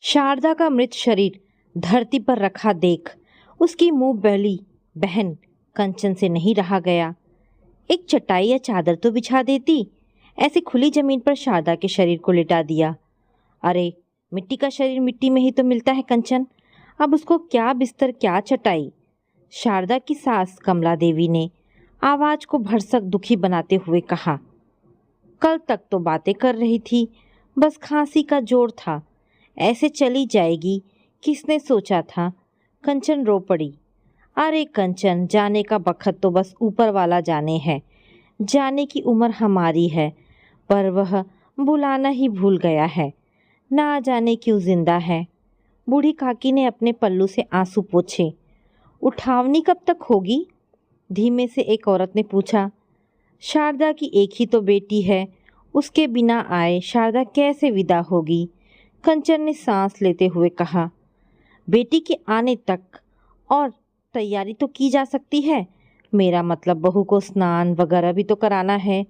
शारदा का मृत शरीर धरती पर रखा देख उसकी मुंह बहली बहन कंचन से नहीं रहा गया। एक चटाई या चादर तो बिछा देती। ऐसे खुली जमीन पर शारदा के शरीर को लिटा दिया। अरे, मिट्टी का शरीर मिट्टी में ही तो मिलता है कंचन, अब उसको क्या बिस्तर क्या चटाई। शारदा की सास कमला देवी ने आवाज को भरसक दुखी बनाते हुए कहा। कल तक तो बातें कर रही थी, बस खांसी का जोर था, ऐसे चली जाएगी किसने सोचा था। कंचन रो पड़ी। अरे कंचन, जाने का बखत तो बस ऊपर वाला जाने है, जाने की उम्र हमारी है, पर वह बुलाना ही भूल गया है, ना जाने क्यों जिंदा है। बूढ़ी काकी ने अपने पल्लू से आंसू पोंछे। उठावनी कब तक होगी? धीमे से एक औरत ने पूछा। शारदा की एक ही तो बेटी है, उसके बिना आए शारदा कैसे विदा होगी? कंचन ने सांस लेते हुए कहा। बेटी के आने तक और तैयारी तो की जा सकती है, मेरा मतलब बहू को स्नान वगैरह भी तो कराना है,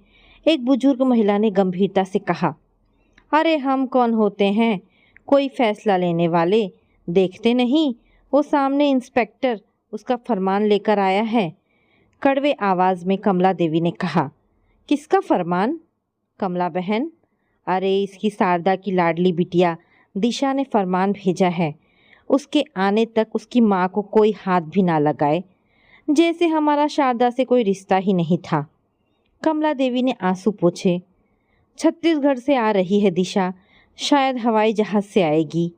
एक बुजुर्ग महिला ने गंभीरता से कहा। अरे हम कौन होते हैं कोई फैसला लेने वाले, देखते नहीं वो सामने इंस्पेक्टर उसका फरमान लेकर आया है। कड़वे आवाज में कमला देवी ने कहा। किसका फरमान? कमला बहन, अरे इसकी शारदा की लाडली बिटिया दिशा ने फरमान भेजा है, उसके आने तक उसकी माँ को कोई हाथ भी ना लगाए, जैसे हमारा शारदा से कोई रिश्ता ही नहीं था। कमला देवी ने आंसू पोंछे। छत्तीसगढ़ से आ रही है दिशा, शायद हवाई जहाज से आएगी।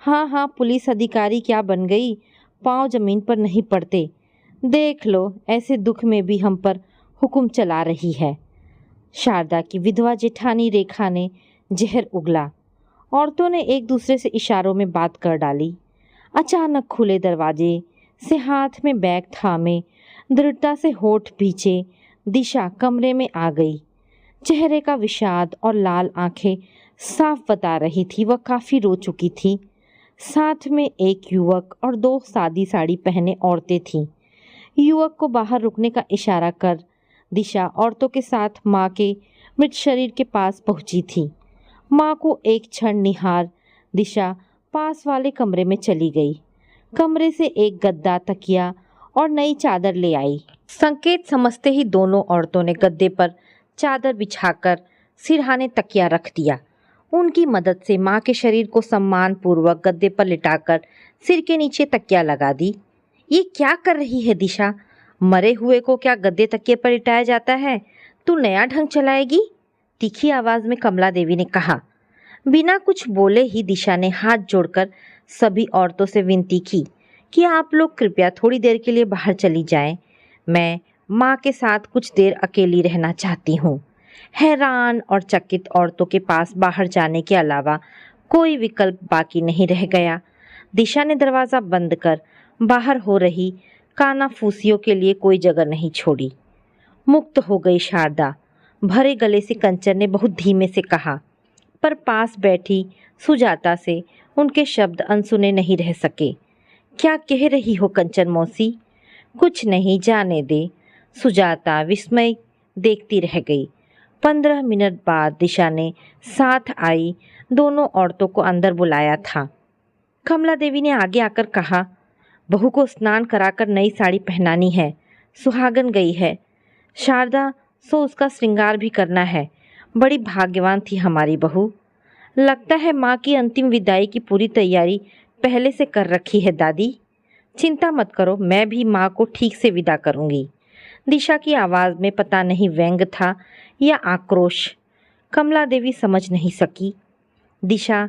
हाँ हाँ, पुलिस अधिकारी क्या बन गई, पाँव जमीन पर नहीं पड़ते। देख लो, ऐसे दुख में भी हम पर हुक्म चला रही है। शारदा की विधवा जेठानी रेखा ने जहर उगला। औरतों ने एक दूसरे से इशारों में बात कर डाली। अचानक खुले दरवाजे से हाथ में बैग थामे, दृढ़ता से होठ भींचे, दिशा कमरे में आ गई। चेहरे का विषाद और लाल आंखें साफ बता रही थी वह काफ़ी रो चुकी थी। साथ में एक युवक और दो सादी साड़ी पहने औरतें थीं। युवक को बाहर रुकने का इशारा कर दिशा औरतों के साथ माँ के मृत शरीर के पास पहुंची थी। माँ को एक क्षण निहार दिशा पास वाले कमरे में चली गई। कमरे से एक गद्दा, तकिया और नई चादर ले आई। संकेत समझते ही दोनों औरतों ने गद्दे पर चादर बिछाकर सिरहाने तकिया रख दिया। उनकी मदद से माँ के शरीर को सम्मान पूर्वक गद्दे पर लिटाकर सिर के नीचे तकिया लगा दी। ये क्या कर रही है दिशा? मरे हुए को क्या गद्दे तकिए पर लिटाया जाता है? तू नया ढंग चलाएगी? तीखी आवाज में कमला देवी ने कहा। बिना कुछ बोले ही दिशा ने हाथ जोड़कर सभी औरतों से विनती की कि आप लोग कृपया थोड़ी देर के लिए बाहर चली जाएं। मैं माँ के साथ कुछ देर अकेली रहना चाहती हूँ। हैरान और चकित औरतों के पास बाहर जाने के अलावा कोई विकल्प बाकी नहीं रह गया। दिशा ने दरवाज़ा बंद कर बाहर हो रही कानाफूसियों के लिए कोई जगह नहीं छोड़ी। मुक्त हो गई शारदा, भरे गले से कंचन ने बहुत धीमे से कहा, पर पास बैठी सुजाता से उनके शब्द अनसुने नहीं रह सके। क्या कह रही हो कंचन मौसी? कुछ नहीं, जाने दे। सुजाता विस्मय देखती रह गई। 15 मिनट बाद दिशा ने साथ आई दोनों औरतों को अंदर बुलाया था। कमला देवी ने आगे आकर कहा, बहू को स्नान कराकर नई साड़ी पहनानी है, सुहागन गई है। शारदा सो उसका श्रृंगार भी करना है। बड़ी भाग्यवान थी हमारी बहू। लगता है माँ की अंतिम विदाई की पूरी तैयारी पहले से कर रखी है दादी। चिंता मत करो, मैं भी माँ को ठीक से विदा करूँगी। दिशा की आवाज़ में पता नहीं व्यंग था या आक्रोश, कमला देवी समझ नहीं सकी। दिशा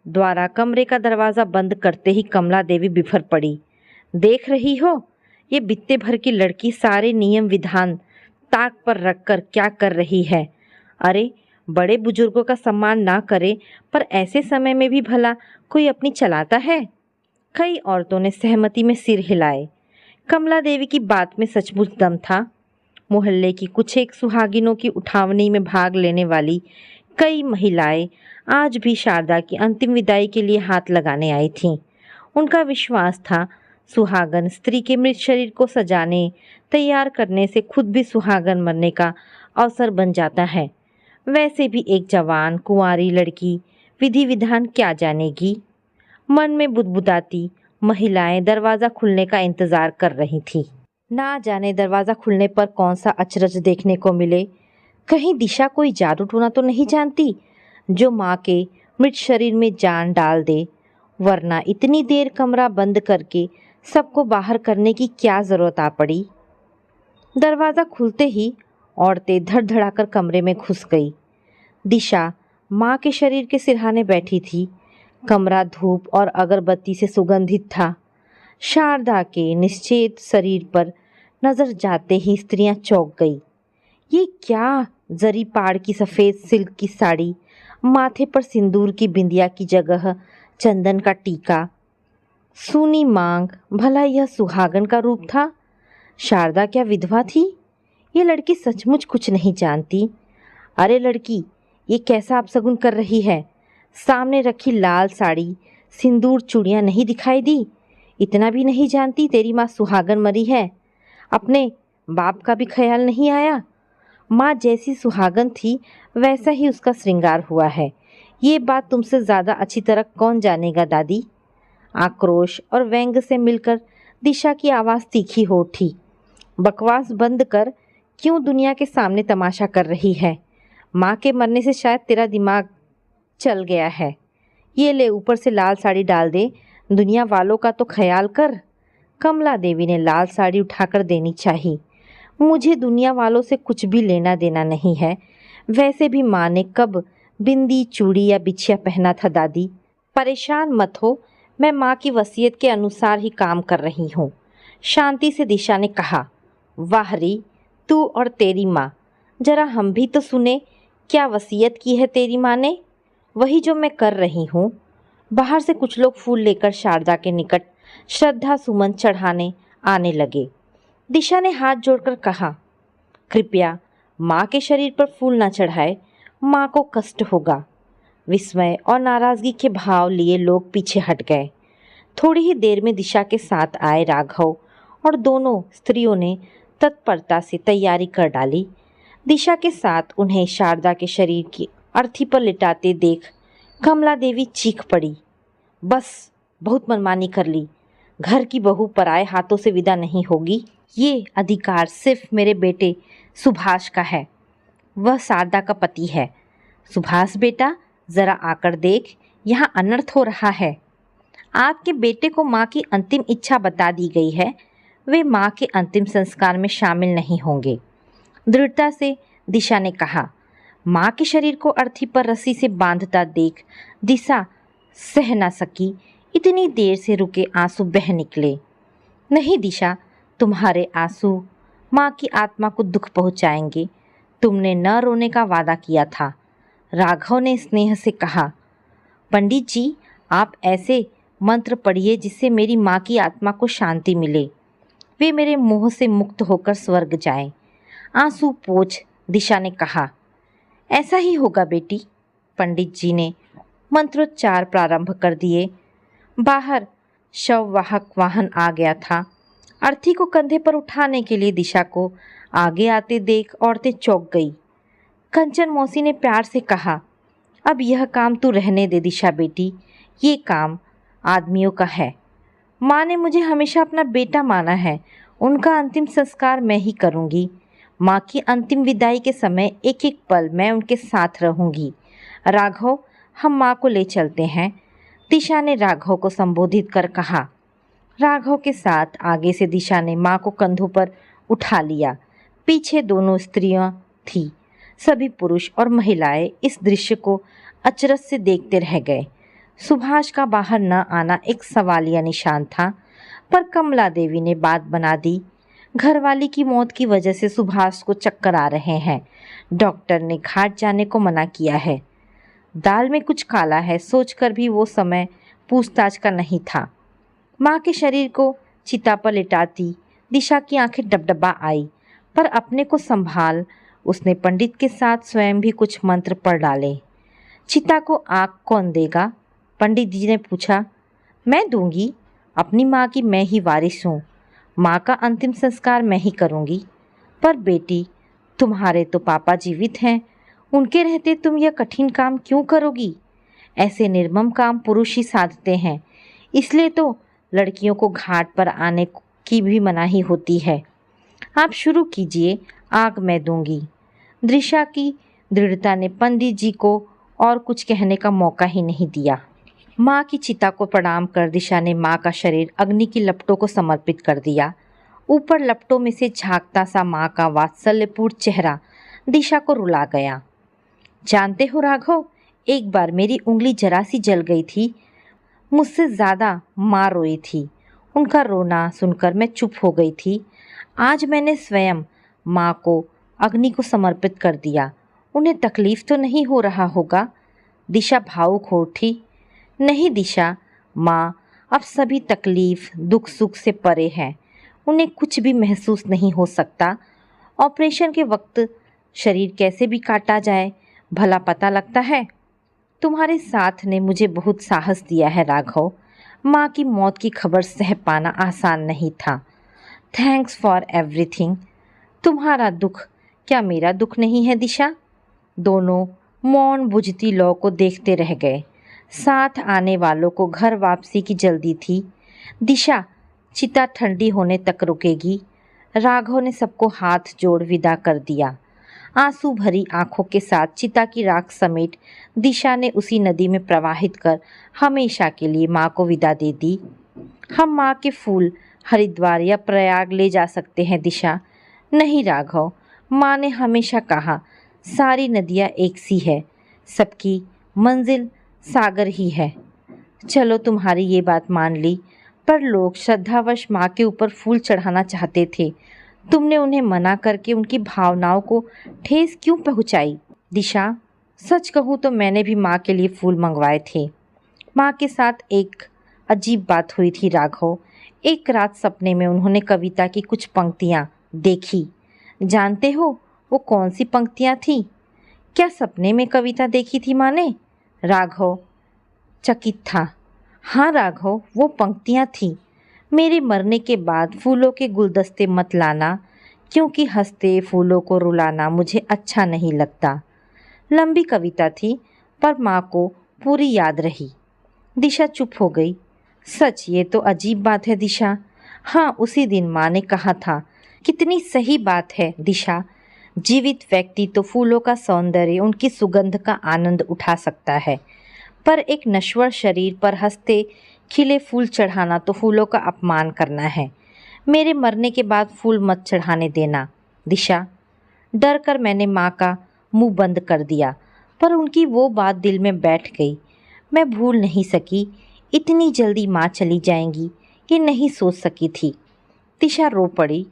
द्वारा कमरे का दरवाज़ा बंद करते ही कमला देवी बिफर पड़ी। देख रही हो, ये बित्ते भर की लड़की सारे नियम विधान ताक पर रखकर क्या कर रही है। अरे, बड़े बुजुर्गों का सम्मान ना करे, पर ऐसे समय में भी भला कोई अपनी चलाता है? कई औरतों ने सहमति में सिर हिलाए। कमला देवी की बात में सचमुच दम था। मोहल्ले की कुछ एक सुहागिनों की उठावनी में भाग लेने वाली कई महिलाएं आज भी शारदा की अंतिम विदाई के लिए हाथ लगाने आई थीं। उनका विश्वास था सुहागन स्त्री के मृत शरीर को सजाने तैयार करने से खुद भी सुहागन मरने का अवसर बन जाता है। वैसे भी एक जवान कुंवारी लड़की विधि विधान क्या जानेगी। मन में बुदबुदाती महिलाएं दरवाजा खुलने का इंतजार कर रही थीं। ना जाने दरवाजा खुलने पर कौन सा अचरज देखने को मिले। कहीं दिशा कोई जादू टोना तो नहीं जानती जो माँ के मृत शरीर में जान डाल दे, वरना इतनी देर कमरा बंद करके सबको बाहर करने की क्या जरूरत आ पड़ी। दरवाज़ा खुलते ही औरतें धड़धड़ाकर कमरे में घुस गई। दिशा माँ के शरीर के सिरहाने बैठी थी। कमरा धूप और अगरबत्ती से सुगंधित था। शारदा के निश्चेत शरीर पर नजर जाते ही स्त्रियां चौंक गई। ये क्या, जरी पाड़ की सफ़ेद सिल्क की साड़ी, माथे पर सिंदूर की बिंदिया की जगह चंदन का टीका, सूनी मांग, भला यह सुहागन का रूप था? शारदा क्या विधवा थी? ये लड़की सचमुच कुछ नहीं जानती। अरे लड़की, ये कैसा अपशगुन कर रही है? सामने रखी लाल साड़ी, सिंदूर, चूड़ियाँ नहीं दिखाई दी? इतना भी नहीं जानती तेरी माँ सुहागन मरी है? अपने बाप का भी ख्याल नहीं आया? माँ जैसी सुहागन थी वैसा ही उसका श्रृंगार हुआ है। ये बात तुमसे ज़्यादा अच्छी तरह कौन जानेगा दादी? आक्रोश और व्यंग से मिलकर दिशा की आवाज़ तीखी हो उठी। बकवास बंद कर, क्यों दुनिया के सामने तमाशा कर रही है? माँ के मरने से शायद तेरा दिमाग चल गया है। ये ले, ऊपर से लाल साड़ी डाल दे, दुनिया वालों का तो ख्याल कर। कमला देवी ने लाल साड़ी उठाकर देनी चाहिए। मुझे दुनिया वालों से कुछ भी लेना देना नहीं है। वैसे भी माँ ने कब बिंदी, चूड़ी या बिछिया पहना था दादी? परेशान मत हो, मैं माँ की वसीयत के अनुसार ही काम कर रही हूँ, शांति से दिशा ने कहा। वाह री, तू और तेरी माँ, जरा हम भी तो सुने, क्या वसीयत की है तेरी माँ ने? वही जो मैं कर रही हूँ। बाहर से कुछ लोग फूल लेकर शारदा के निकट श्रद्धा सुमन चढ़ाने आने लगे। दिशा ने हाथ जोड़कर कहा, कृपया माँ के शरीर पर फूल न चढ़ाए, माँ को कष्ट होगा। विस्मय और नाराजगी के भाव लिए लोग पीछे हट गए। थोड़ी ही देर में दिशा के साथ आए राघव और दोनों स्त्रियों ने तत्परता से तैयारी कर डाली। दिशा के साथ उन्हें शारदा के शरीर की अर्थी पर लिटाते देख कमला देवी चीख पड़ी। बस, बहुत मनमानी कर ली। घर की बहू पराए हाथों से विदा नहीं होगी। ये अधिकार सिर्फ मेरे बेटे सुभाष का है। वह शारदा का पति है। सुभाष बेटा, जरा आकर देख, यहाँ अनर्थ हो रहा है। आपके बेटे को माँ की अंतिम इच्छा बता दी गई है। वे माँ के अंतिम संस्कार में शामिल नहीं होंगे, दृढ़ता से दिशा ने कहा। माँ के शरीर को अर्थी पर रस्सी से बांधता देख दिशा सह न सकी। इतनी देर से रुके आंसू बह निकले। नहीं दिशा, तुम्हारे आंसू माँ की आत्मा को दुख पहुँचाएंगे। तुमने न रोने का वादा किया था। राघव ने स्नेह से कहा। पंडित जी, आप ऐसे मंत्र पढ़िए जिससे मेरी माँ की आत्मा को शांति मिले, वे मेरे मुंह से मुक्त होकर स्वर्ग जाएं। आंसू पोंछ दिशा ने कहा। ऐसा ही होगा बेटी। पंडित जी ने मंत्रोच्चार प्रारंभ कर दिए। बाहर शववाहक वाहन आ गया था। अर्थी को कंधे पर उठाने के लिए दिशा को आगे आते देख औरतें चौंक गई। कंचन मौसी ने प्यार से कहा, अब यह काम तू रहने दे दिशा बेटी, ये काम आदमियों का है। माँ ने मुझे हमेशा अपना बेटा माना है। उनका अंतिम संस्कार मैं ही करूँगी। माँ की अंतिम विदाई के समय एक एक पल मैं उनके साथ रहूँगी। राघव, हम माँ को ले चलते हैं, दिशा ने राघव को संबोधित कर कहा। राघव के साथ आगे से दिशा ने माँ को कंधों पर उठा लिया। पीछे दोनों स्त्रियां थीं। सभी पुरुष और महिलाएं इस दृश्य को अचरज से देखते रह गए। सुभाष का बाहर न आना एक सवालिया निशान था, पर कमला देवी ने बात बना दी। घरवाली की मौत की वजह से सुभाष को चक्कर आ रहे हैं। डॉक्टर ने घाट जाने को मना किया है। दाल में कुछ काला है सोचकर भी वो समय पूछताछ का नहीं था। माँ के शरीर को चिता पर लिटाती दिशा की आंखें डबडबा आई, पर अपने को संभाल उसने पंडित के साथ स्वयं भी कुछ मंत्र पढ़ डाले। चिता को आग कौन देगा? पंडित जी ने पूछा। मैं दूंगी। अपनी माँ की मैं ही वारिस हूँ। माँ का अंतिम संस्कार मैं ही करूँगी। पर बेटी, तुम्हारे तो पापा जीवित हैं, उनके रहते तुम यह कठिन काम क्यों करोगी? ऐसे निर्मम काम पुरुष ही साधते हैं। इसलिए तो लड़कियों को घाट पर आने की भी मनाही होती है। आप शुरू कीजिए, आग मैं दूंगी। दृशा की दृढ़ता ने पंडित जी को और कुछ कहने का मौका ही नहीं दिया। माँ की चिता को प्रणाम कर दिशा ने माँ का शरीर अग्नि की लपटों को समर्पित कर दिया। ऊपर लपटों में से झांकता सा माँ का वात्सल्यपूर्ण चेहरा दिशा को रुला गया। जानते हो राघव, एक बार मेरी उंगली जरा सी जल गई थी। मुझसे ज़्यादा माँ रोई थी। उनका रोना सुनकर मैं चुप हो गई थी। आज मैंने स्वयं माँ को अग्नि को समर्पित कर दिया। उन्हें तकलीफ तो नहीं हो रहा होगा? दिशा भावुक हो उठी। नहीं दिशा, माँ अब सभी तकलीफ दुख सुख से परे हैं। उन्हें कुछ भी महसूस नहीं हो सकता। ऑपरेशन के वक्त शरीर कैसे भी काटा जाए भला पता लगता है। तुम्हारे साथ ने मुझे बहुत साहस दिया है राघव। माँ की मौत की खबर सह पाना आसान नहीं था। Thanks for everything. तुम्हारा दुख क्या मेरा दुख नहीं है दिशा? दोनों मौन बुझती लौ को देखते रह गए। साथ आने वालों को घर वापसी की जल्दी थी। दिशा चिता ठंडी होने तक रुकेगी। राघव ने सबको हाथ जोड़ विदा कर दिया। आंसू भरी आंखों के साथ चिता की राख समेट दिशा ने उसी नदी में प्रवाहित कर हमेशा के लिए माँ को विदा दे दी। हम माँ के फूल हरिद्वार या प्रयाग ले जा सकते हैं दिशा। नहीं राघव, माँ ने हमेशा कहा सारी नदियाँ एक सी है, सबकी मंजिल सागर ही है। चलो तुम्हारी ये बात मान ली, पर लोग श्रद्धावश माँ के ऊपर फूल चढ़ाना चाहते थे। तुमने उन्हें मना करके उनकी भावनाओं को ठेस क्यों पहुँचाई? दिशा, सच कहूँ तो मैंने भी माँ के लिए फूल मंगवाए थे। माँ के साथ एक अजीब बात हुई थी राघव। एक रात सपने में उन्होंने कविता की कुछ पंक्तियाँ देखी। जानते हो वो कौन सी पंक्तियाँ थी? क्या सपने में कविता देखी थी माँ ने? राघव चकित था। हाँ राघव, वो पंक्तियाँ थीं, मेरे मरने के बाद फूलों के गुलदस्ते मत लाना, क्योंकि हंसते फूलों को रुलाना मुझे अच्छा नहीं लगता। लंबी कविता थी, पर माँ को पूरी याद रही। दिशा चुप हो गई। सच, ये तो अजीब बात है दिशा। हाँ, उसी दिन माँ ने कहा था। कितनी सही बात है दिशा। जीवित व्यक्ति तो फूलों का सौंदर्य, उनकी सुगंध का आनंद उठा सकता है, पर एक नश्वर शरीर पर हंसते खिले फूल चढ़ाना तो फूलों का अपमान करना है। मेरे मरने के बाद फूल मत चढ़ाने देना दिशा। डर कर मैंने माँ का मुंह बंद कर दिया, पर उनकी वो बात दिल में बैठ गई। मैं भूल नहीं सकी। इतनी जल्दी माँ चली जाएंगी ये नहीं सोच सकी थी। दिशा रो पड़ी।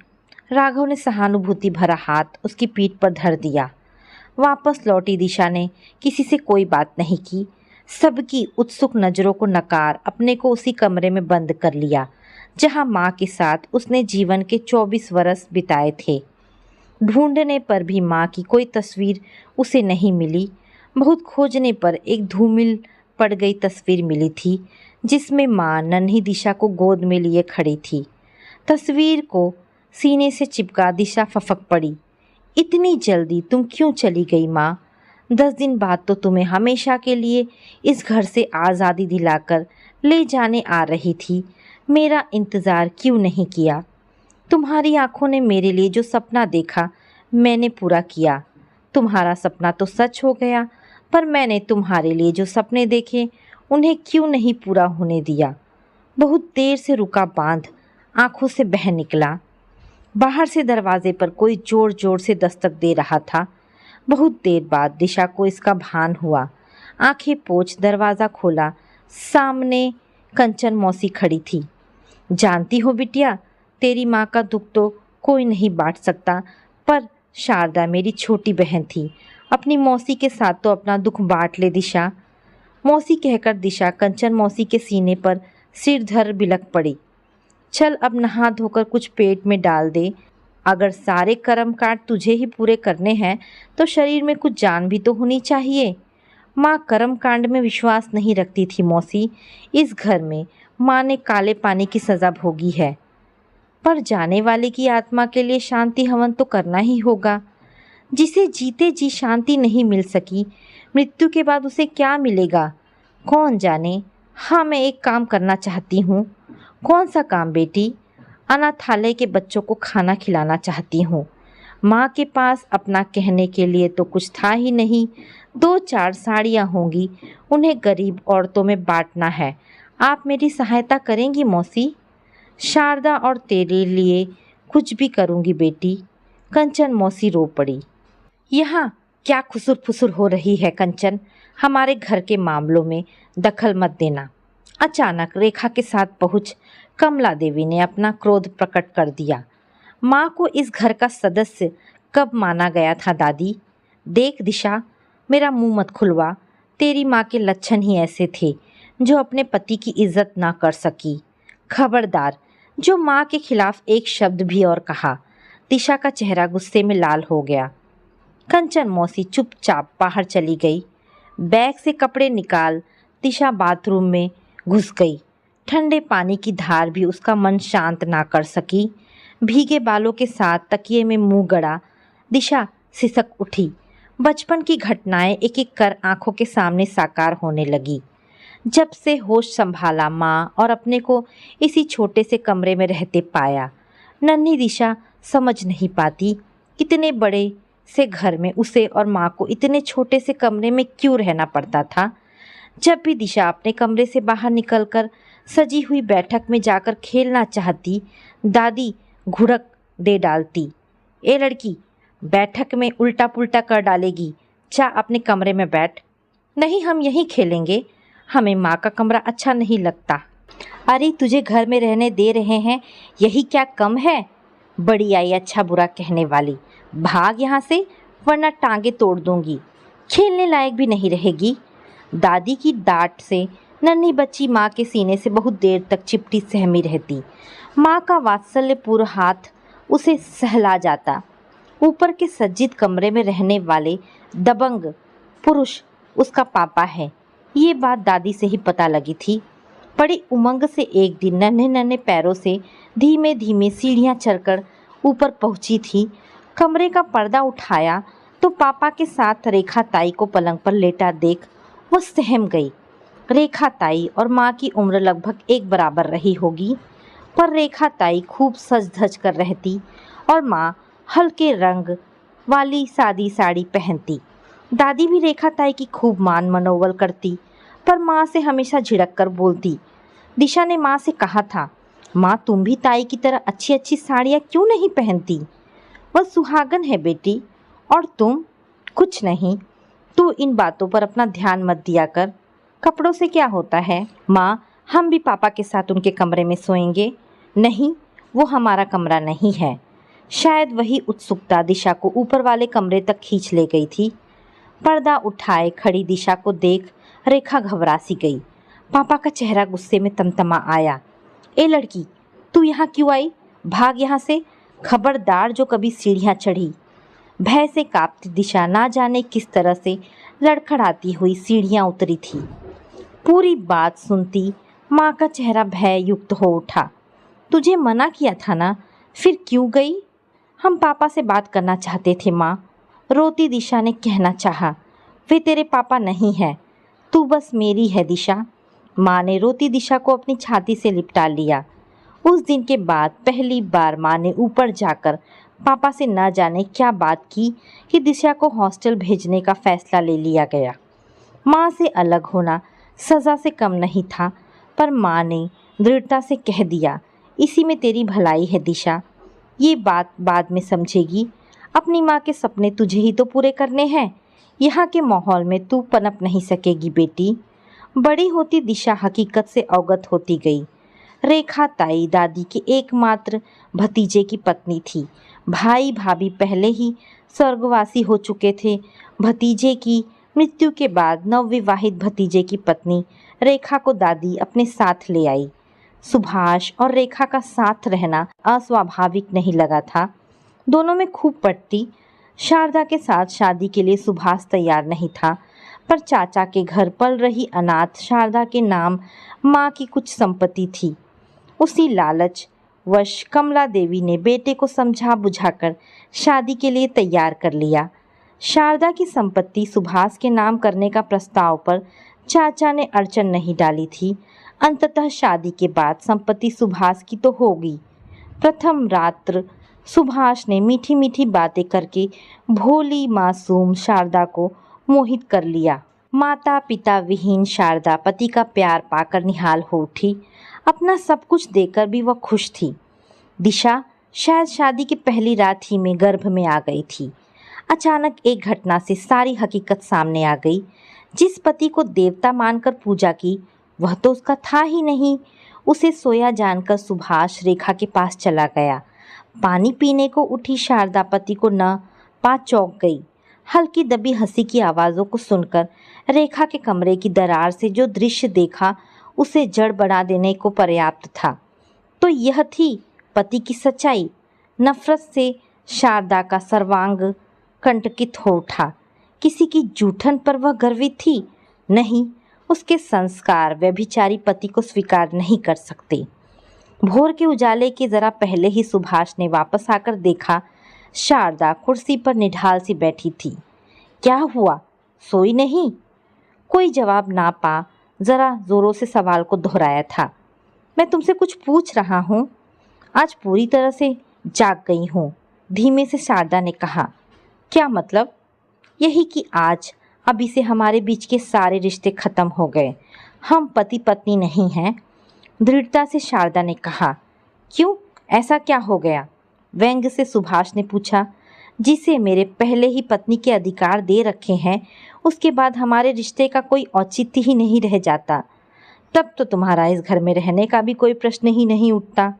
राघव ने सहानुभूति भरा हाथ उसकी पीठ पर धर दिया। वापस लौटी दिशा ने किसी से कोई बात नहीं की। सबकी उत्सुक नज़रों को नकार अपने को उसी कमरे में बंद कर लिया जहां माँ के साथ उसने जीवन के 24 वर्ष बिताए थे। ढूंढने पर भी माँ की कोई तस्वीर उसे नहीं मिली। बहुत खोजने पर एक धूमिल पड़ गई तस्वीर मिली थी, जिसमें माँ नन्ही दिशा को गोद में लिए खड़ी थी। तस्वीर को सीने से चिपका दिशा फफक पड़ी। इतनी जल्दी तुम क्यों चली गई माँ? 10 दिन बाद तो तुम्हें हमेशा के लिए इस घर से आज़ादी दिलाकर ले जाने आ रही थी। मेरा इंतज़ार क्यों नहीं किया? तुम्हारी आंखों ने मेरे लिए जो सपना देखा मैंने पूरा किया। तुम्हारा सपना तो सच हो गया, पर मैंने तुम्हारे लिए जो सपने देखे उन्हें क्यों नहीं पूरा होने दिया? बहुत देर से रुका बांध आंखों से बह निकला। बाहर से दरवाजे पर कोई जोर जोर से दस्तक दे रहा था। बहुत देर बाद दिशा को इसका भान हुआ। आंखें पोंछ दरवाज़ा खोला। सामने कंचन मौसी खड़ी थी। जानती हो बिटिया, तेरी माँ का दुख तो कोई नहीं बांट सकता, पर शारदा मेरी छोटी बहन थी। अपनी मौसी के साथ तो अपना दुख बांट ले दिशा। मौसी कहकर दिशा कंचन मौसी के सीने पर सिर धर बिलक पड़ी। चल अब नहा धोकर कुछ पेट में डाल दे। अगर सारे कर्म कांड तुझे ही पूरे करने हैं तो शरीर में कुछ जान भी तो होनी चाहिए। माँ कर्म कांड में विश्वास नहीं रखती थी मौसी। इस घर में माँ ने काले पानी की सज़ा भोगी है, पर जाने वाले की आत्मा के लिए शांति हवन तो करना ही होगा। जिसे जीते जी शांति नहीं मिल सकी, मृत्यु के बाद उसे क्या मिलेगा कौन जाने। हाँ, मैं एक काम करना चाहती हूँ। कौन सा काम बेटी? अनाथालय के बच्चों को खाना खिलाना चाहती हूँ। माँ के पास अपना कहने के लिए तो कुछ था ही नहीं। 2-4 साड़ियाँ होंगी, उन्हें गरीब औरतों में बांटना है। आप मेरी सहायता करेंगी मौसी? शारदा, और तेरे लिए कुछ भी करूँगी बेटी। कंचन मौसी रो पड़ी। यहाँ क्या खुसुर फुसुर हो रही है कंचन? हमारे घर के मामलों में दखल मत देना। अचानक रेखा के साथ पहुँच कमला देवी ने अपना क्रोध प्रकट कर दिया। माँ को इस घर का सदस्य कब माना गया था दादी? देख दिशा, मेरा मुंह मत खुलवा। तेरी माँ के लक्षण ही ऐसे थे जो अपने पति की इज्जत ना कर सकी। खबरदार जो माँ के खिलाफ एक शब्द भी और कहा। दिशा का चेहरा गुस्से में लाल हो गया। कंचन मौसी चुपचाप बाहर चली गई। बैग से कपड़े निकाल दिशा बाथरूम में घुस गई। ठंडे पानी की धार भी उसका मन शांत ना कर सकी। भीगे बालों के साथ तकिए में मुंह गड़ा दिशा सिसक उठी। बचपन की घटनाएं एक एक कर आंखों के सामने साकार होने लगी। जब से होश संभाला माँ और अपने को इसी छोटे से कमरे में रहते पाया, नन्ही दिशा समझ नहीं पाती कितने बड़े से घर में उसे और माँ को इतने छोटे से कमरे में क्यों रहना पड़ता था। जब भी दिशा अपने कमरे से बाहर निकलकर सजी हुई बैठक में जाकर खेलना चाहती, दादी घुड़क दे डालती। ए लड़की, बैठक में उल्टा पुल्टा कर डालेगी, जा अपने कमरे में बैठ। नहीं, हम यहीं खेलेंगे, हमें माँ का कमरा अच्छा नहीं लगता। अरे तुझे घर में रहने दे रहे हैं, यही क्या कम है? बड़ी आई अच्छा बुरा कहने वाली। भाग यहाँ से, वरना टांगे तोड़ दूंगी। खेलने लायक भी नहीं रहेगी। दादी की डांट से नन्ही बच्ची माँ के सीने से बहुत देर तक चिपटी सहमी रहती। माँ का वात्सल्यपूर्ण हाथ उसे सहला जाता। ऊपर के सज्जित कमरे में रहने वाले दबंग पुरुष उसका पापा है, ये बात दादी से ही पता लगी थी। बड़ी उमंग से एक दिन नन्हे नन्हे पैरों से धीमे धीमे सीढ़ियाँ चढ़कर ऊपर पहुँची थी। कमरे का पर्दा उठाया तो पापा के साथ रेखा ताई को पलंग पर लेटा देख वह सहम गई। रेखा ताई और माँ की उम्र लगभग एक बराबर रही होगी, पर रेखा ताई खूब सज धज कर रहती और माँ हल्के रंग वाली सादी साड़ी पहनती। दादी भी रेखा ताई की खूब मान मनोवल करती, पर माँ से हमेशा झिड़क कर बोलती। दिशा ने माँ से कहा था, माँ तुम भी ताई की तरह अच्छी अच्छी साड़ियाँ क्यों नहीं पहनती? वह सुहागन है बेटी, और तुम? कुछ नहीं, तू इन बातों पर अपना ध्यान मत दिया कर। कपड़ों से क्या होता है? माँ, हम भी पापा के साथ उनके कमरे में सोएंगे। नहीं, वो हमारा कमरा नहीं है। शायद वही उत्सुकता दिशा को ऊपर वाले कमरे तक खींच ले गई थी। पर्दा उठाए खड़ी दिशा को देख रेखा घबरा सी गई। पापा का चेहरा गुस्से में तमतमा आया। ए लड़की, तू यहाँ क्यों आई? भाग यहाँ से, खबरदार जो कभी सीढ़ियाँ चढ़ी। भय से कांपती दिशा ना जाने किस तरह से लड़खड़ाती हुई सीढ़ियाँ उतरी थी। पूरी बात सुनती माँ का चेहरा भय युक्त हो उठा। तुझे मना किया था ना, फिर क्यों गई? हम पापा से बात करना चाहते थे माँ, रोती दिशा ने कहना चाहा। वे तेरे पापा नहीं है, तू बस मेरी है दिशा। माँ ने रोती दिशा को अपनी छाती से लिपटा लिया। उस दिन के बाद पहली बार माँ ने ऊपर जाकर पापा से न जाने क्या बात की कि दिशा को हॉस्टल भेजने का फैसला ले लिया गया। माँ से अलग होना सज़ा से कम नहीं था, पर माँ ने दृढ़ता से कह दिया, इसी में तेरी भलाई है दिशा। ये बात बाद में समझेगी। अपनी माँ के सपने तुझे ही तो पूरे करने हैं। यहाँ के माहौल में तू पनप नहीं सकेगी बेटी। बड़ी होती दिशा हकीकत से अवगत होती गई। रेखा ताई दादी के एकमात्र भतीजे की पत्नी थी। भाई भाभी पहले ही स्वर्गवासी हो चुके थे। भतीजे की मृत्यु के बाद नवविवाहित भतीजे की पत्नी रेखा को दादी अपने साथ ले आई। सुभाष और रेखा का साथ रहना अस्वाभाविक नहीं लगा था। दोनों में खूब पटती। शारदा के साथ शादी के लिए सुभाष तैयार नहीं था, पर चाचा के घर पल रही अनाथ शारदा के नाम माँ की कुछ संपत्ति थी। उसी लालच वश कमला देवी ने बेटे को समझा बुझाकर शादी के लिए तैयार कर लिया। शारदा की संपत्ति सुभाष के नाम करने का प्रस्ताव पर चाचा ने अड़चन नहीं डाली थी। अंततः शादी के बाद संपत्ति सुभाष की तो होगी। प्रथम रात्र सुभाष ने मीठी मीठी बातें करके भोली मासूम शारदा को मोहित कर लिया। माता पिता विहीन शारदा पति का प्यार पाकर निहाल हो उठी। अपना सब कुछ देकर भी वह खुश थी। दिशा शायद शादी की पहली रात ही में गर्भ में आ गई थी। अचानक एक घटना से सारी हकीकत सामने आ गई। जिस पति को देवता मानकर पूजा की वह तो उसका था ही नहीं। उसे सोया जानकर सुभाष रेखा के पास चला गया। पानी पीने को उठी शारदा पति को न पा चौंक गई। हल्की दबी हंसी की आवाज़ों को सुनकर रेखा के कमरे की दरार से जो दृश्य देखा उसे जड़ बढ़ा देने को पर्याप्त था। तो यह थी पति की सच्चाई। नफरत से शारदा का सर्वांग कंटकित हो उठा। किसी की जूठन पर वह गर्वित थी? नहीं, उसके संस्कार व्यभिचारी पति को स्वीकार नहीं कर सकते। भोर के उजाले के जरा पहले ही सुभाष ने वापस आकर देखा शारदा कुर्सी पर निढाल सी बैठी थी। क्या हुआ, सोई नहीं? कोई जवाब ना पा जरा जोरों से सवाल को दोहराया था। मैं तुमसे कुछ पूछ रहा हूँ। आज पूरी तरह से जाग गई हूँ, धीमे से शारदा ने कहा। क्या मतलब? यही कि आज अभी से हमारे बीच के सारे रिश्ते खत्म हो गए। हम पति पत्नी नहीं हैं, दृढ़ता से शारदा ने कहा। क्यों, ऐसा क्या हो गया? व्यंग से सुभाष ने पूछा। जिसे मेरे पहले ही पत्नी के अधिकार दे रखे हैं उसके बाद हमारे रिश्ते का कोई औचित्य ही नहीं रह जाता। तब तो तुम्हारा इस घर में रहने का भी कोई प्रश्न ही नहीं उठता।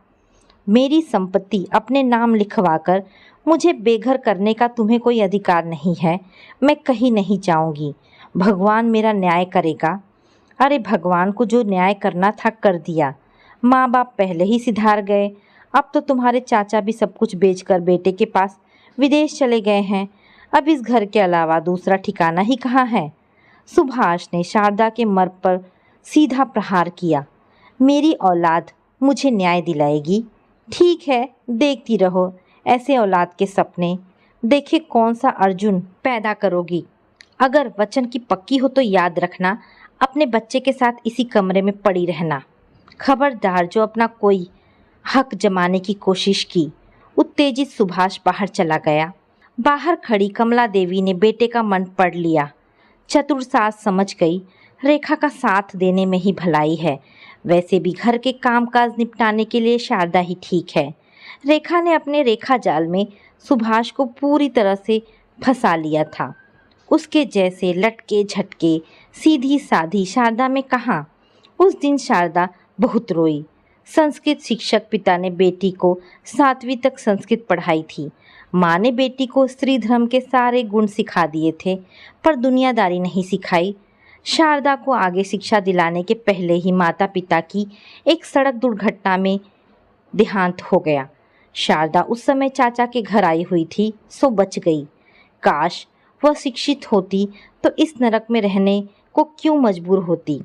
मेरी संपत्ति अपने नाम लिखवाकर मुझे बेघर करने का तुम्हें कोई अधिकार नहीं है। मैं कहीं नहीं जाऊंगी। भगवान मेरा न्याय करेगा। अरे भगवान को जो न्याय करना था कर दिया। माँ बाप पहले ही सिधार गए। अब तो तुम्हारे चाचा भी सब कुछ बेचकर बेटे के पास विदेश चले गए हैं। अब इस घर के अलावा दूसरा ठिकाना ही कहाँ है? सुभाष ने शारदा के मर्म पर सीधा प्रहार किया। मेरी औलाद मुझे न्याय दिलाएगी। ठीक है, देखती रहो ऐसे औलाद के सपने। देखे कौन सा अर्जुन पैदा करोगी। अगर वचन की पक्की हो तो याद रखना, अपने बच्चे के साथ इसी कमरे में पड़ी रहना। खबरदार जो अपना कोई हक जमाने की कोशिश की। उत्तेजित सुभाष बाहर चला गया। बाहर खड़ी कमला देवी ने बेटे का मन पढ़ लिया। चतुर सास समझ गई रेखा का साथ देने में ही भलाई है। वैसे भी घर के कामकाज निपटाने के लिए शारदा ही ठीक है। रेखा ने अपने रेखा जाल में सुभाष को पूरी तरह से फंसा लिया था। उसके जैसे लटके झटके सीधी साधी शारदा में कहाँ। उस दिन शारदा बहुत रोई। संस्कृत शिक्षक पिता ने बेटी को 7वीं तक संस्कृत पढ़ाई थी। माँ ने बेटी को स्त्री धर्म के सारे गुण सिखा दिए थे, पर दुनियादारी नहीं सिखाई। शारदा को आगे शिक्षा दिलाने के पहले ही माता पिता की एक सड़क दुर्घटना में देहांत हो गया। शारदा उस समय चाचा के घर आई हुई थी, सो बच गई। काश वह शिक्षित होती तो इस नरक में रहने को क्यों मजबूर होती।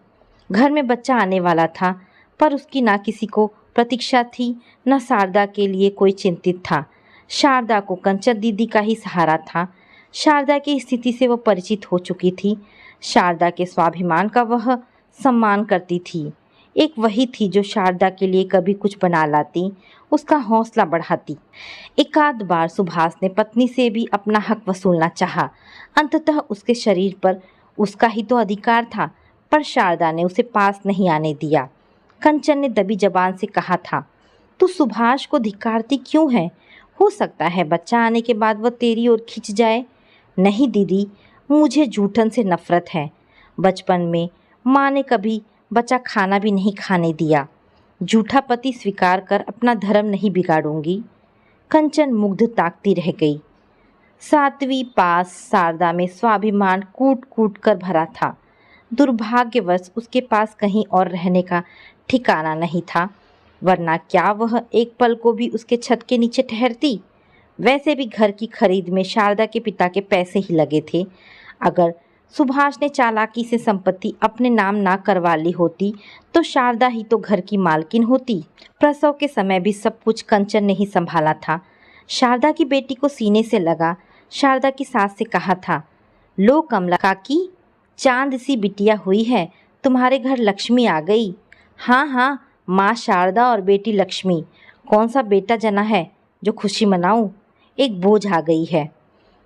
घर में बच्चा आने वाला था, पर उसकी ना किसी को प्रतीक्षा थी, न शारदा के लिए कोई चिंतित था। शारदा को कंचन दीदी का ही सहारा था। शारदा की स्थिति से वह परिचित हो चुकी थी। शारदा के स्वाभिमान का वह सम्मान करती थी। एक वही थी जो शारदा के लिए कभी कुछ बना लाती, उसका हौसला बढ़ाती। एकाध बार सुभाष ने पत्नी से भी अपना हक वसूलना चाहा। अंततः उसके शरीर पर उसका ही तो अधिकार था, पर शारदा ने उसे पास नहीं आने दिया। कंचन ने दबी जबान से कहा था, तू सुभाष को धिक्कारती क्यों है? हो सकता है बच्चा आने के बाद वह तेरी ओर खिंच जाए। नहीं दीदी, मुझे जूठन से नफरत है। बचपन में माँ ने कभी बच्चा खाना भी नहीं खाने दिया। झूठा पति स्वीकार कर अपना धर्म नहीं बिगाड़ूंगी। कंचन मुग्ध ताकती रह गई। 7वीं पास शारदा में स्वाभिमान कूट कूट कर भरा था। दुर्भाग्यवश उसके पास कहीं और रहने का ठिकाना नहीं था, वरना क्या वह एक पल को भी उसके छत के नीचे ठहरती। वैसे भी घर की खरीद में शारदा के पिता के पैसे ही लगे थे। अगर सुभाष ने चालाकी से संपत्ति अपने नाम ना करवा ली होती तो शारदा ही तो घर की मालकिन होती। प्रसव के समय भी सब कुछ कंचन ने ही संभाला था। शारदा की बेटी को सीने से लगा शारदा की सास से कहा था, लो कमला काकी, चांद सी बिटिया हुई है, तुम्हारे घर लक्ष्मी आ गई। हाँ हाँ, माँ शारदा और बेटी लक्ष्मी। कौन सा बेटा जना है जो खुशी मनाऊं? एक बोझ आ गई है।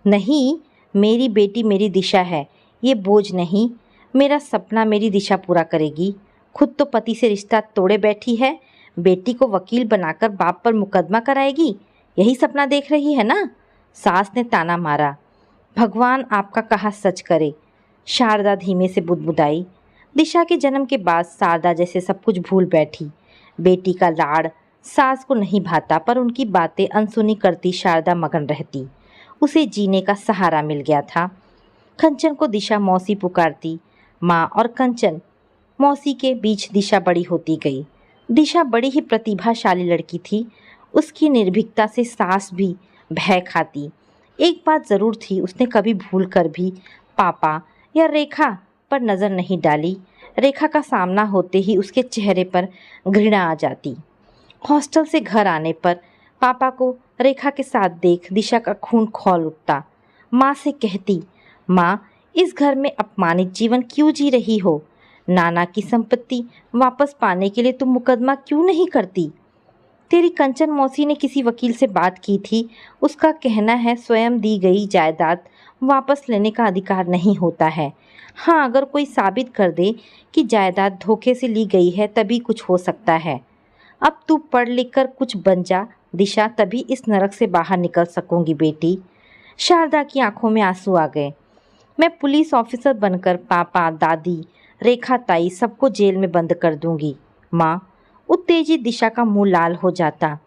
नहीं, मेरी बेटी मेरी दिशा है, ये बोझ नहीं। मेरा सपना मेरी दिशा पूरा करेगी। खुद तो पति से रिश्ता तोड़े बैठी है, बेटी को वकील बनाकर बाप पर मुकदमा कराएगी। यही सपना देख रही है ना? सास ने ताना मारा। भगवान आपका कहा सच करे, शारदा धीमे से बुदबुदाई। दिशा के जन्म के बाद शारदा जैसे सब कुछ भूल बैठी। बेटी का लाड़ सास को नहीं भाता, पर उनकी बातें अनसुनी करती शारदा मगन रहती। उसे जीने का सहारा मिल गया था। कंचन को दिशा मौसी पुकारती। माँ और कंचन मौसी के बीच दिशा बड़ी होती गई। दिशा बड़ी ही प्रतिभाशाली लड़की थी। उसकी निर्भीकता से सास भी भय खाती। एक बात ज़रूर थी, उसने कभी भूल कर भी पापा या रेखा पर नज़र नहीं डाली। रेखा का सामना होते ही उसके चेहरे पर घृणा आ जाती। हॉस्टल से घर आने पर पापा को रेखा के साथ देख दिशा का खून खौल उठता। माँ से कहती, माँ, इस घर में अपमानित जीवन क्यों जी रही हो? नाना की संपत्ति वापस पाने के लिए तुम मुकदमा क्यों नहीं करती? तेरी कंचन मौसी ने किसी वकील से बात की थी। उसका कहना है स्वयं दी गई जायदाद वापस लेने का अधिकार नहीं होता है। हाँ, अगर कोई साबित कर दे कि जायदाद धोखे से ली गई है तभी कुछ हो सकता है। अब तू पढ़ लिख कर कुछ बन जा दिशा, तभी इस नरक से बाहर निकल सकूंगी बेटी। शारदा की आंखों में आंसू आ गए। मैं पुलिस ऑफिसर बनकर पापा, दादी, रेखा ताई सबको जेल में बंद कर दूंगी। माँ, उत्तेजित दिशा का मुंह लाल हो जाता।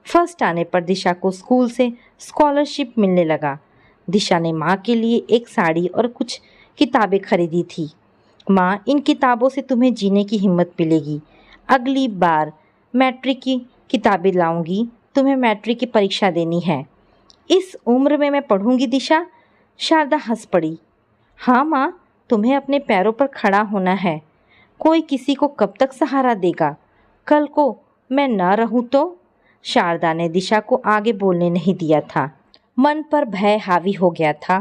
फर्स्ट आने पर दिशा को स्कूल से स्कॉलरशिप मिलने लगा। दिशा ने माँ के लिए एक साड़ी और कुछ किताबें खरीदी थी। माँ, इन किताबों से तुम्हें जीने की हिम्मत मिलेगी। अगली बार मैट्रिक की किताबें लाऊंगी, तुम्हें मैट्रिक की परीक्षा देनी है। इस उम्र में मैं पढ़ूंगी दिशा? शारदा हंस पड़ी। हाँ माँ, तुम्हें अपने पैरों पर खड़ा होना है। कोई किसी को कब तक सहारा देगा? कल को मैं न रहूं तो? शारदा ने दिशा को आगे बोलने नहीं दिया था। मन पर भय हावी हो गया था।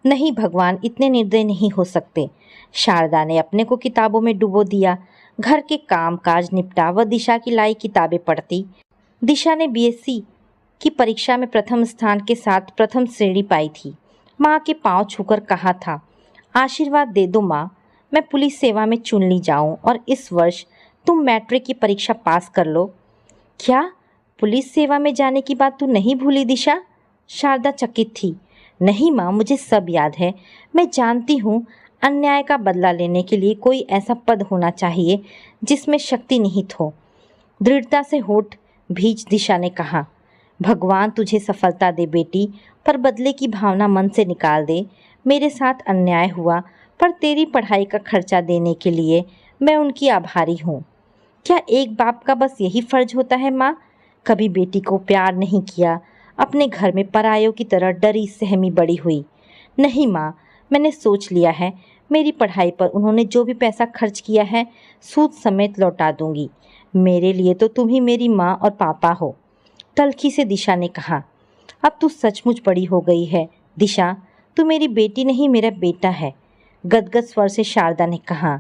नहीं भगवान, इतने निर्दयी नहीं हो सकते। शारदा ने अपने को किताबों में डुबो दिया। घर के काम काज निपटा व दिशा की लाई किताबें पढ़ती। दिशा ने बीएससी की परीक्षा में प्रथम स्थान के साथ प्रथम श्रेणी पाई थी। माँ के पांव छूकर कहा था, आशीर्वाद दे दो माँ, मैं पुलिस सेवा में चुन ली जाऊं और इस वर्ष तुम मैट्रिक की परीक्षा पास कर लो। क्या पुलिस सेवा में जाने की बात तू नहीं भूली दिशा? शारदा चकित थी। नहीं माँ, मुझे सब याद है। मैं जानती हूँ अन्याय का बदला लेने के लिए कोई ऐसा पद होना चाहिए जिसमें शक्ति निहित हो। दृढ़ता से होठ भींच दिशा ने कहा, भगवान तुझे सफलता दे बेटी, पर बदले की भावना मन से निकाल दे। मेरे साथ अन्याय हुआ, पर तेरी पढ़ाई का खर्चा देने के लिए मैं उनकी आभारी हूँ। क्या एक बाप का बस यही फर्ज होता है माँ? कभी बेटी को प्यार नहीं किया, अपने घर में परायों की तरह डरी सहमी बड़ी हुई। नहीं माँ, मैंने सोच लिया है, मेरी पढ़ाई पर उन्होंने जो भी पैसा खर्च किया है सूद समेत लौटा दूंगी। मेरे लिए तो तुम ही मेरी माँ और पापा हो। तल्खी से दिशा ने कहा, अब तू सचमुच बड़ी हो गई है दिशा, तू मेरी बेटी नहीं मेरा बेटा है। गदगद स्वर से शारदा ने कहा,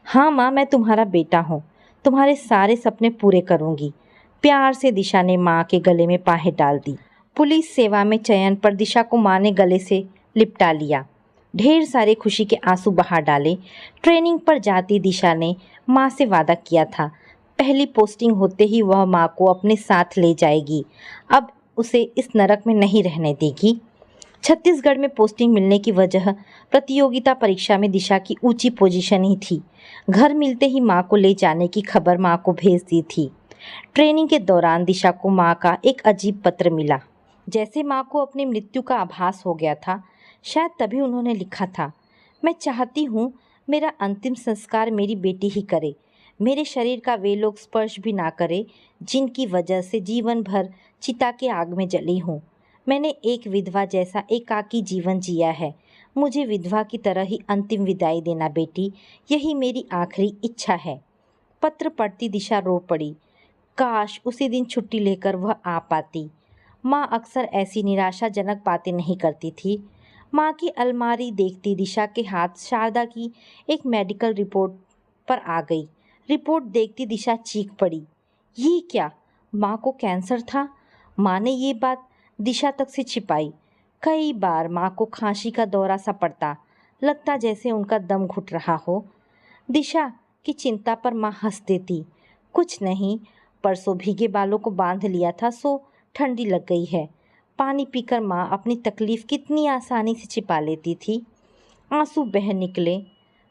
हाँ माँ, मैं तुम्हारा बेटा हूँ, तुम्हारे सारे सपने पूरे करूँगी। प्यार से दिशा ने माँ के गले में बाहें डाल दी। पुलिस सेवा में चयन पर दिशा को माँ ने गले से लिपटा लिया। ढेर सारे खुशी के आंसू बहा डाले। ट्रेनिंग पर जाती दिशा ने माँ से वादा किया था, पहली पोस्टिंग होते ही वह माँ को अपने साथ ले जाएगी। अब उसे इस नरक में नहीं रहने देगी। छत्तीसगढ़ में पोस्टिंग मिलने की वजह प्रतियोगिता परीक्षा में दिशा की ऊंची पोजीशन ही थी। घर मिलते ही माँ को ले जाने की खबर माँ को भेज दी थी। ट्रेनिंग के दौरान दिशा को माँ का एक अजीब पत्र मिला। जैसे माँ को अपनी मृत्यु का आभास हो गया था। शायद तभी उन्होंने लिखा था, मैं चाहती हूँ मेरा अंतिम संस्कार मेरी बेटी ही करे। मेरे शरीर का वे लोग स्पर्श भी ना करे जिनकी वजह से जीवन भर चिता के आग में जली हूँ। मैंने एक विधवा जैसा एकाकी जीवन जिया है। मुझे विधवा की तरह ही अंतिम विदाई देना बेटी, यही मेरी आखिरी इच्छा है। पत्र पढ़ती दिशा रो पड़ी। काश उसी दिन छुट्टी लेकर वह आ पाती। माँ अक्सर ऐसी निराशाजनक बातें नहीं करती थी। माँ की अलमारी देखती दिशा के हाथ शारदा की एक मेडिकल रिपोर्ट पर आ गई। रिपोर्ट देखती दिशा चीख पड़ी, ये क्या? माँ को कैंसर था? माँ ने ये बात दिशा तक से छिपाई। कई बार माँ को खांसी का दौरा सा पड़ता, लगता जैसे उनका दम घुट रहा हो। दिशा की चिंता पर माँ हंस देती, कुछ नहीं, परसों भीगे बालों को बांध लिया था सो ठंडी लग गई है। पानी पीकर माँ अपनी तकलीफ कितनी आसानी से छिपा लेती थी। आंसू बह निकले।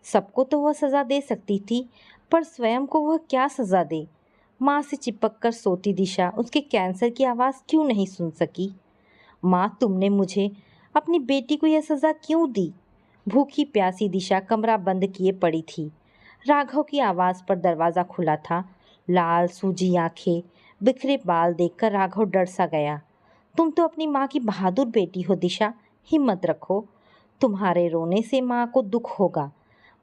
सबको तो वह सज़ा दे सकती थी, पर स्वयं को वह क्या सज़ा दे? माँ से चिपक कर सोती दिशा उसके कैंसर की आवाज़ क्यों नहीं सुन सकी? माँ, तुमने मुझे, अपनी बेटी को यह सज़ा क्यों दी? भूखी प्यासी दिशा कमरा बंद किए पड़ी थी। राघव की आवाज़ पर दरवाज़ा खुला था। लाल सूजी आंखें, बिखरे बाल देखकर राघव डर सा गया। तुम तो अपनी माँ की बहादुर बेटी हो दिशा, हिम्मत रखो। तुम्हारे रोने से माँ को दुख होगा।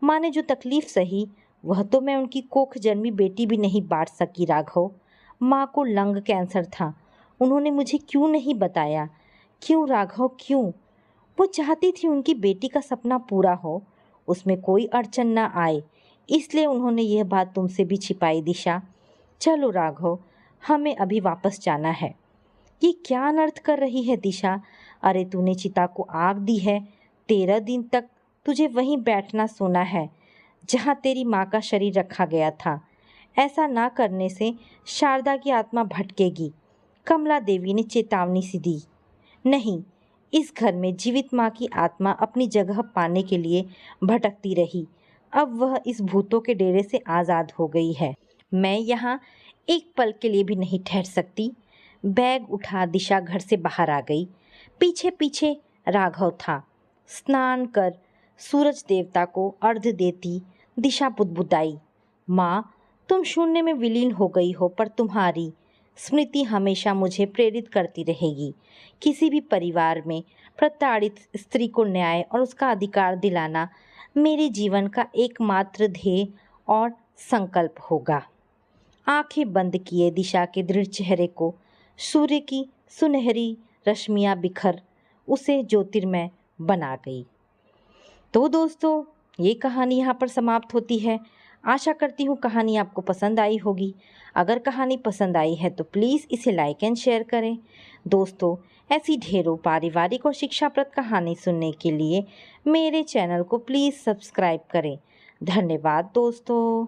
माँ ने जो तकलीफ सही, वह तो मैं उनकी कोख जन्मी बेटी भी नहीं बांट सकी राघव। माँ को लंग कैंसर था, उन्होंने मुझे क्यों नहीं बताया? क्यों राघव, क्यों? वो चाहती थी उनकी बेटी का सपना पूरा हो, उसमें कोई अड़चन ना आए, इसलिए उन्होंने यह बात तुमसे भी छिपाई दिशा। चलो राघव, हमें अभी वापस जाना है। ये क्या अनर्थ कर रही है दिशा? अरे तूने चिता को आग दी है, 13 दिन तक तुझे वहीं बैठना सोना है जहाँ तेरी माँ का शरीर रखा गया था। ऐसा ना करने से शारदा की आत्मा भटकेगी। कमला देवी ने चेतावनी सी दी। नहीं, इस घर में जीवित माँ की आत्मा अपनी जगह पाने के लिए भटकती रही। अब वह इस भूतों के डेरे से आज़ाद हो गई है। मैं यहाँ एक पल के लिए भी नहीं ठहर सकती। बैग उठा दिशा घर से बाहर आ गई। पीछे पीछे राघव था। स्नान कर सूरज देवता को अर्घ्य देती दिशा बुदबुदाई, माँ, तुम शून्य में विलीन हो गई हो, पर तुम्हारी स्मृति हमेशा मुझे प्रेरित करती रहेगी। किसी भी परिवार में प्रताड़ित स्त्री को न्याय और उसका अधिकार दिलाना मेरे जीवन का एकमात्र ध्येय और संकल्प होगा। आंखें बंद किए दिशा के दृढ़ चेहरे को सूर्य की सुनहरी रश्मियां बिखर उसे ज्योतिर्मय बना गई। तो दोस्तों, ये कहानी यहाँ पर समाप्त होती है। आशा करती हूँ कहानी आपको पसंद आई होगी। अगर कहानी पसंद आई है तो प्लीज़ इसे लाइक एंड शेयर करें। दोस्तों, ऐसी ढेरों पारिवारिक और शिक्षाप्रद कहानी सुनने के लिए मेरे चैनल को प्लीज़ सब्सक्राइब करें। धन्यवाद दोस्तों।